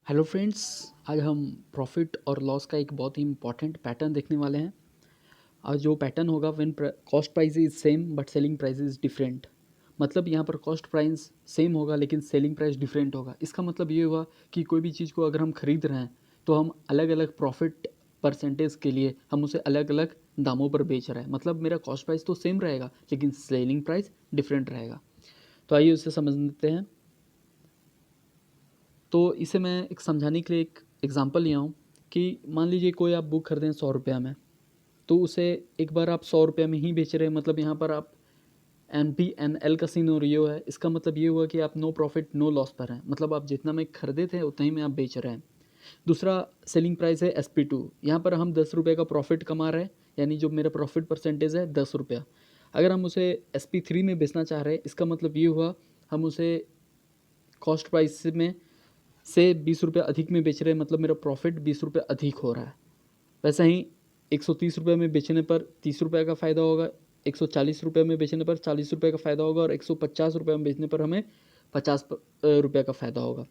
Hello friends, आज हम profit और लॉस का एक बहुत ही इंपॉर्टेंट पैटर्न देखने वाले हैं। और जो पैटर्न होगा when cost price is same but selling price is different. मतलब यहाँ पर कॉस्ट प्राइस सेम होगा लेकिन सेलिंग प्राइस डिफरेंट होगा। इसका मतलब ये हुआ कि कोई भी चीज़ को अगर हम खरीद रहे हैं तो हम अलग अलग प्रॉफिट परसेंटेज के लिए हम उसे अलग अलग दामों पर बेच रहे हैं। मतलब मेरा कॉस्ट प्राइस तो सेम रहेगा लेकिन सेलिंग प्राइस डिफरेंट रहेगा। तो आइए उसे समझ लेते हैं। तो इसे मैं एक समझाने के लिए एक एग्जांपल लिया हूँ कि मान लीजिए कोई आप बुक खरीदें 100 रुपये में, तो उसे एक बार आप 100 रुपये में ही बेच रहे हैं। मतलब यहाँ पर आप NPNL का सिनेरियो है। इसका मतलब ये हुआ कि आप नो प्रॉफिट नो लॉस पर हैं। मतलब आप जितना में खरीदे थे उतना ही में आप बेच रहे हैं। दूसरा सेलिंग प्राइस है SP2। यहाँ पर हम 10 रुपये का प्रॉफिट कमा रहे हैं, यानी जो मेरा प्रॉफिट परसेंटेज है 10 रुपया। अगर हम उसे SP3 में बेचना चाह रहे हैं, इसका मतलब ये हुआ हम उसे कॉस्ट प्राइस में से 20 रुपये अधिक में बेच रहे हैं। मतलब मेरा प्रॉफिट 20 रुपये अधिक हो रहा है। वैसा ही 130 रुपये में बेचने पर 30 रुपये का फ़ायदा होगा, 140 रुपये में बेचने पर 40 रुपये का फ़ायदा होगा और 150 रुपये में बेचने पर हमें 50 रुपये का फ़ायदा होगा।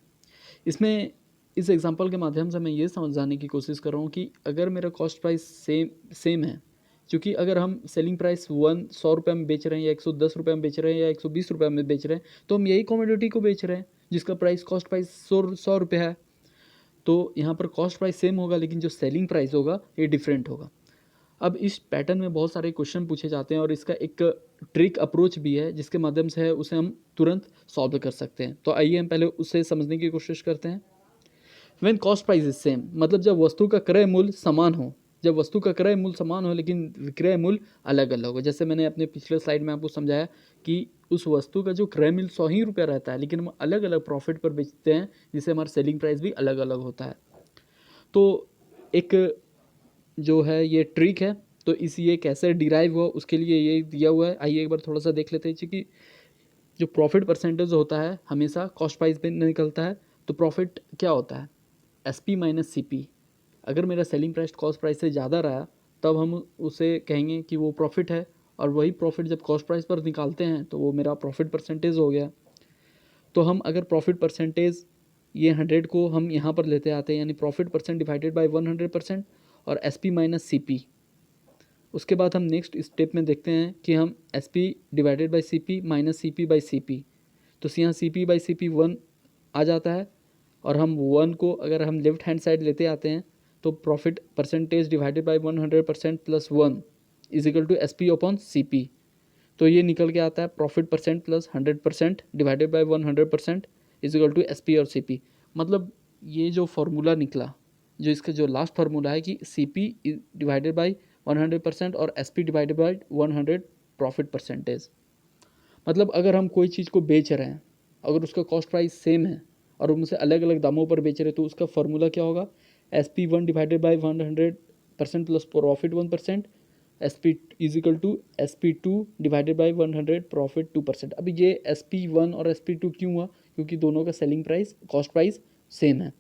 इसमें इस एग्जांपल के माध्यम से मैं ये समझाने की कोशिश कर रहा हूँ कि अगर मेरा कॉस्ट प्राइस सेम है, क्योंकि अगर हम सेलिंग प्राइस 100 रुपये में बेच रहे हैं या 110 रुपये में बेच रहे हैं या 120 रुपये में बेच रहे हैं, तो हम यही कमोडिटी को बेच रहे हैं जिसका प्राइस कॉस्ट प्राइस 100 रुपये है। तो यहाँ पर कॉस्ट प्राइस सेम होगा लेकिन जो सेलिंग प्राइस होगा ये डिफरेंट होगा। अब इस पैटर्न में बहुत सारे क्वेश्चन पूछे जाते हैं और इसका एक ट्रिक अप्रोच भी है जिसके माध्यम से है उसे हम तुरंत सॉल्व कर सकते हैं। तो आइए हम पहले उसे समझने की कोशिश करते हैं। When cost price is same, मतलब जब वस्तु का क्रय मूल्य समान हो। जब वस्तु का क्रय मूल्य समान हो लेकिन विक्रय मूल्य अलग अलग हो। जैसे मैंने अपने पिछले स्लाइड में आपको समझाया कि उस वस्तु का जो क्रय मूल्य 100 ही रुपया रहता है लेकिन हम अलग अलग प्रॉफिट पर बेचते हैं, जिससे हमारा सेलिंग प्राइस भी अलग अलग होता है। तो एक जो है ये ट्रिक है। तो इस ये कैसे डिराइव हुआ उसके लिए ये दिया हुआ है। आइए एक बार थोड़ा सा देख लेते हैं कि जो प्रॉफिट परसेंटेज होता है हमेशा कॉस्ट प्राइस पे निकलता है। तो प्रॉफिट क्या होता है? SP minus CP। अगर मेरा सेलिंग प्राइस कॉस्ट प्राइस से ज़्यादा रहा तब हम उसे कहेंगे कि वो प्रॉफिट है, और वही प्रॉफिट जब कॉस्ट प्राइस पर निकालते हैं तो वो मेरा प्रॉफिट परसेंटेज हो गया। तो हम अगर प्रॉफिट परसेंटेज ये 100 को हम यहाँ पर लेते आते हैं, यानी प्रॉफिट परसेंट डिवाइडेड बाय 100% और SP माइनस CP। उसके बाद हम नेक्स्ट स्टेप में देखते हैं कि हम SP divided by CP minus CP by CP। तो यहाँ CP बाई CP 1 आ जाता है, और हम 1 को अगर हम लेफ्ट हैंड साइड लेते आते हैं तो profit percentage divided by 100% plus 1 is equal to SP upon CP। तो ये निकल के आता है profit percent plus 100% divided by 100% is equal to SP और CP। मतलब ये जो फार्मूला निकला, जो इसका जो लास्ट फार्मूला है कि CP डिवाइडेड बाई 100% और SP divided by 100 profit percentage. मतलब अगर हम कोई चीज़ को बेच रहे हैं, अगर उसका कॉस्ट प्राइस सेम है और हम उसे अलग अलग दामों पर बेच रहे हैं, तो उसका फार्मूला क्या होगा? SP1 divided by 100% plus profit 1%, SP is equal to SP2 divided by 100 profit 2%। अभी ये SP1 और SP2 क्यों हुआ? क्योंकि दोनों का selling price cost price same है।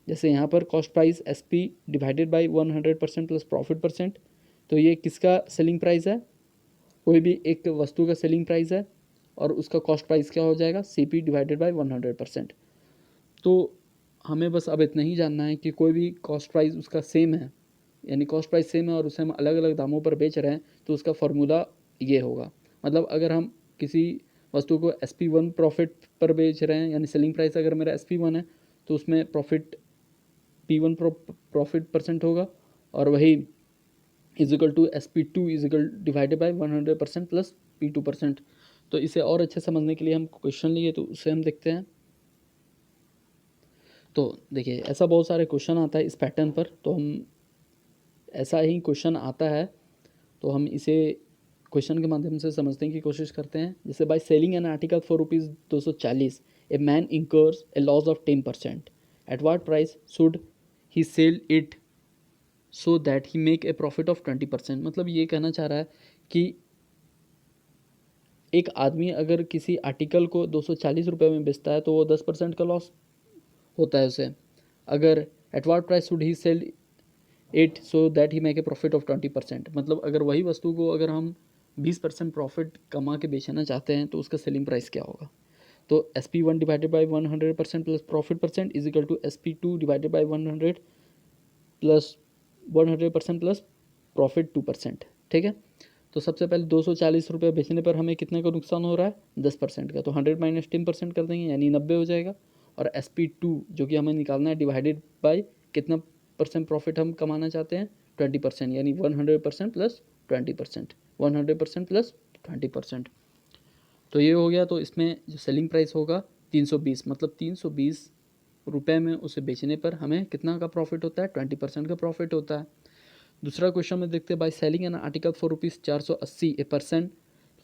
जैसे यहाँ पर cost price SP divided by 100% plus profit percent, तो ये किसका सेलिंग प्राइस है? कोई भी एक वस्तु का सेलिंग प्राइस है और उसका कॉस्ट प्राइस क्या हो जाएगा? CP divided by 100%। तो हमें बस अब इतना ही जानना है कि कोई भी कॉस्ट प्राइस उसका सेम है, यानी कॉस्ट प्राइस सेम है और उसे हम अलग अलग दामों पर बेच रहे हैं, तो उसका फार्मूला ये होगा। मतलब अगर हम किसी वस्तु को SP1 प्रॉफिट पर बेच रहे हैं, यानी सेलिंग प्राइस अगर मेरा SP1 है तो उसमें प्रॉफिट P1 प्रॉफिट परसेंट होगा, और वही is equal to SP2 is equal divided by 100% plus P2%। तो इसे और अच्छे समझने के लिए हम क्वेश्चन लिए, तो उसे हम देखते हैं। तो देखिए ऐसा बहुत सारे क्वेश्चन आता है इस पैटर्न पर, तो हम ऐसा ही क्वेश्चन आता है तो हम इसे क्वेश्चन के माध्यम से समझने की कोशिश करते हैं। जैसे by selling an article for ₹240 a man incurs a loss of 10%। At what price should he sell it so that he make a profit of 20%। मतलब ये कहना चाह रहा है कि एक आदमी अगर किसी आर्टिकल को 240 रुपये में बेचता है तो वो 10% का लॉस होता है उसे। अगर at what price should he sell it so that he make a profit of 20%। मतलब अगर वही वस्तु को अगर हम 20% प्रॉफिट कमा के बेचना चाहते हैं तो उसका सेलिंग प्राइस क्या होगा? तो SP1 divided by 100% plus profit percent is equal to SP2 divided by 100 plus 100% plus profit 2%। ठीक है, तो सबसे पहले 240 रुपये बेचने पर हमें कितने का नुकसान हो रहा है, 10% का, तो 100 माइनस 10% कर देंगे यानी 90 हो जाएगा। और SP2 जो कि हमें निकालना है डिवाइडेड बाई कितना परसेंट प्रॉफिट हम कमाना चाहते हैं, 20%, यानी 100% प्लस 20%, 100% प्लस 20%। तो ये हो गया। तो इसमें जो सेलिंग प्राइस होगा 320, मतलब 320 रुपये में उसे बेचने पर हमें कितना का प्रॉफिट होता है, 20% का प्रॉफिट होता है। दूसरा क्वेश्चन में देखते हैं, by selling an article for ₹480 A percent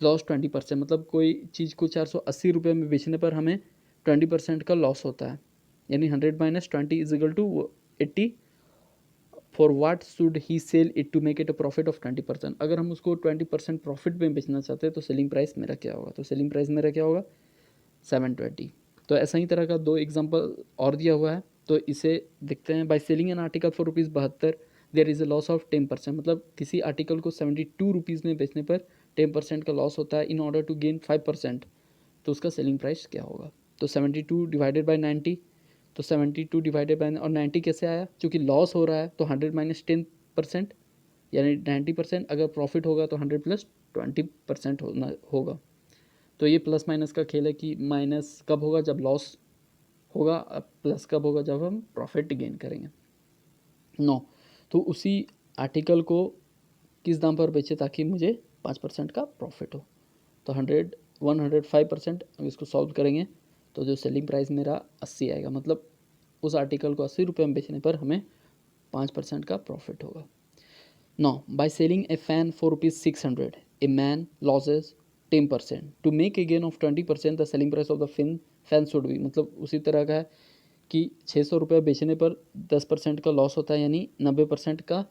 loss 20%, मतलब कोई चीज़ को 480 रुपये में बेचने पर हमें 20% का लॉस होता है, यानी 100 minus 20 is equal to 80। For what should he sell it to make it a profit of 20%। अगर हम उसको 20% प्रॉफिट में बेचना चाहते हैं तो सेलिंग प्राइस मेरा क्या होगा, तो सेलिंग प्राइस मेरा क्या होगा, 720। तो ऐसा ही तरह का 2 एग्जांपल और दिया हुआ है, तो इसे देखते हैं। By selling an article for ₹72 there is a loss of 10%, मतलब किसी आर्टिकल को 72 रुपीज़ में बेचने पर 10% का लॉस होता है इन ऑर्डर टू गेन 5%, तो उसका सेलिंग प्राइस क्या होगा। तो 72 डिवाइडेड बाई 90, तो 72 डिवाइडेड बाई, और 90 कैसे आया, चूँकि लॉस हो रहा है तो 100 माइनस 10% यानी 90%, अगर प्रॉफिट होगा तो 100 प्लस 20% होगा। तो ये प्लस माइनस का खेल है कि माइनस कब होगा, जब लॉस होगा, प्लस कब होगा, जब हम प्रॉफिट गेन करेंगे। 9, तो उसी आर्टिकल को किस दाम पर बेचे ताकि मुझे 5% का प्रॉफिट हो। तो 105%, हम इसको सॉल्व करेंगे तो जो सेलिंग प्राइस मेरा 80 आएगा, मतलब उस आर्टिकल को 80 रुपये में बेचने पर हमें 5% का प्रॉफिट होगा। Now, by selling a fan for ₹600, a man loses 10%. To make a gain of 20%, the selling price of the fan should be, मतलब उसी तरह का है कि 600 रुपये बेचने पर 10% का लॉस होता है, यानी 90% का